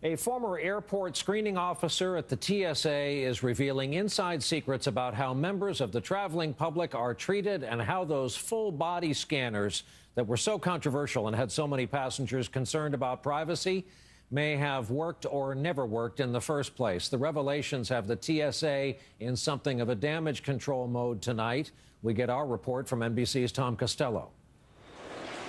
A former airport screening officer at the TSA is revealing inside secrets about how members of the traveling public are treated and how those full body scanners that were so controversial and had so many passengers concerned about privacy may have worked or never worked in the first place. The revelations have the TSA in something of a damage control mode tonight. We get our report from NBC's Tom Costello.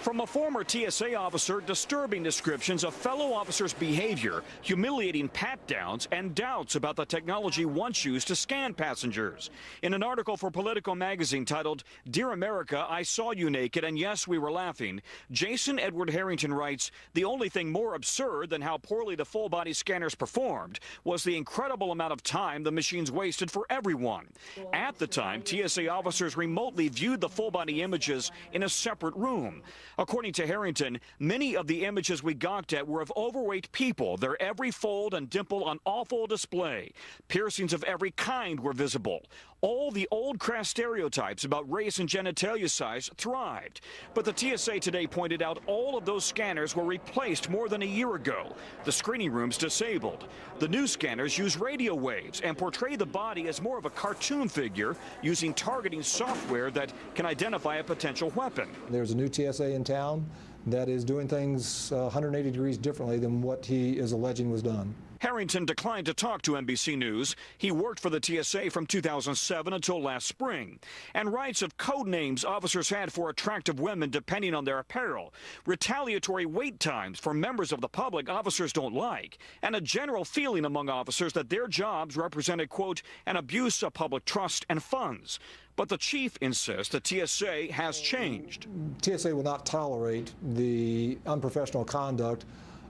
From a former TSA officer, disturbing descriptions of fellow officers' behavior, humiliating pat-downs, and doubts about the technology once used to scan passengers. In an article for Politico magazine titled, "Dear America, I Saw You Naked, and Yes, We Were Laughing," Jason Edward Harrington writes, the only thing more absurd than how poorly the full-body scanners performed was the incredible amount of time the machines wasted for everyone. At the time, TSA officers remotely viewed the full-body images in a separate room. According to Harrington, many of the images we gawked at were of overweight people, their every fold and dimple on awful display. Piercings of every kind were visible. All the old crass stereotypes about race and genitalia size thrived. But the TSA today pointed out all of those scanners were replaced more than a year ago. The screening rooms disabled. The new scanners use radio waves and portray the body as more of a cartoon figure using targeting software that can identify a potential weapon. There's a new TSA in town that is doing things 180 degrees differently than what he is alleging was done. Harrington declined to talk to NBC News. He worked for the TSA from 2007 until last spring, and writes of code names officers had for attractive women depending on their apparel, retaliatory wait times for members of the public officers don't like, and a general feeling among officers that their jobs represented, quote, an abuse of public trust and funds. But the chief insists the TSA has changed. TSA will not tolerate the unprofessional conduct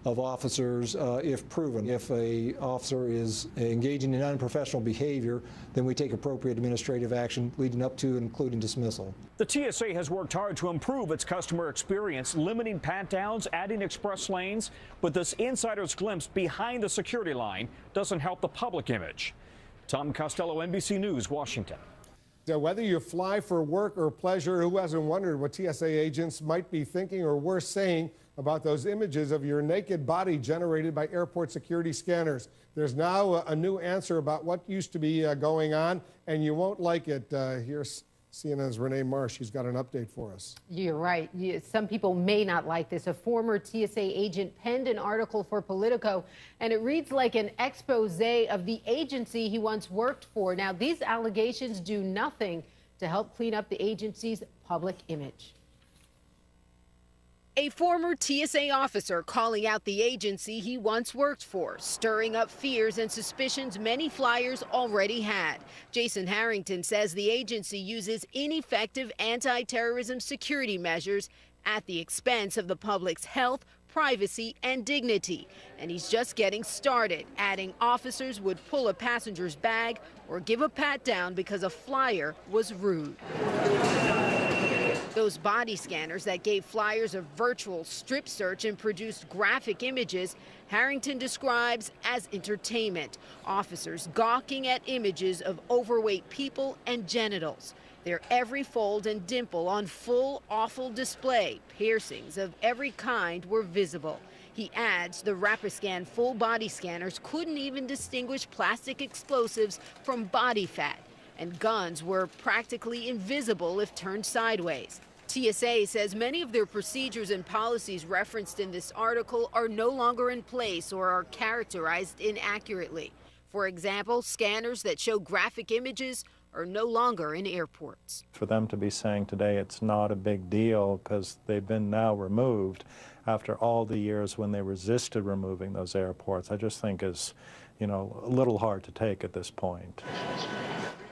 of officers if proven. If an officer is engaging in unprofessional behavior, then we take appropriate administrative action leading up to and including dismissal. The TSA has worked hard to improve its customer experience, limiting pat-downs, adding express lanes, but this insider's glimpse behind the security line doesn't help the public image. Tom Costello, NBC News, Washington. Whether you fly for work or pleasure, who hasn't wondered what TSA agents might be thinking or worse saying about those images of your naked body generated by airport security scanners? There's now a new answer about what used to be going on, and you won't like it. Here's CNN's Renee Marsh. She's got an update for us. You're right. Some people may not like this. A former TSA agent penned an article for Politico, and it reads like an expose of the agency he once worked for. Now, these allegations do nothing to help clean up the agency's public image. A former TSA officer calling out the agency he once worked for, stirring up fears and suspicions many flyers already had. Jason Harrington says the agency uses ineffective anti-terrorism security measures at the expense of the public's health, privacy, and dignity. And he's just getting started, adding officers would pull a passenger's bag or give a pat down because a flyer was rude. Those body scanners that gave flyers a virtual strip search and produced graphic images, Harrington describes as entertainment. Officers gawking at images of overweight people and genitals. Their every fold and dimple on full, awful display. Piercings of every kind were visible. He adds the Rapiscan full body scanners couldn't even distinguish plastic explosives from body fat, and guns were practically invisible if turned sideways. TSA says many of their procedures and policies referenced in this article are no longer in place or are characterized inaccurately. For example, scanners that show graphic images are no longer in airports. For them to be saying today it's not a big deal because they've been now removed after all the years when they resisted removing those airports, I just think is, a little hard to take at this point.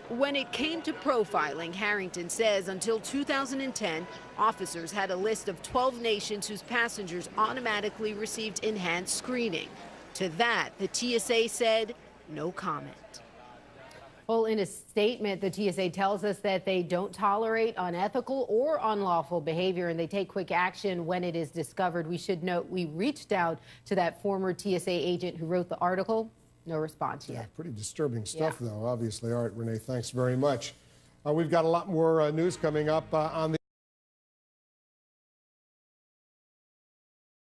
When it came to profiling, Harrington says until 2010, officers had a list of 12 nations whose passengers automatically received enhanced screening. To that, the TSA said no comment. Well, in a statement, the TSA tells us that they don't tolerate unethical or unlawful behavior, and they take quick action when it is discovered. We should note we reached out to that former TSA agent who wrote the article. No response yet. Yeah, pretty disturbing stuff, though, obviously. All right, Renee, thanks very much. We've got a lot more news coming up on the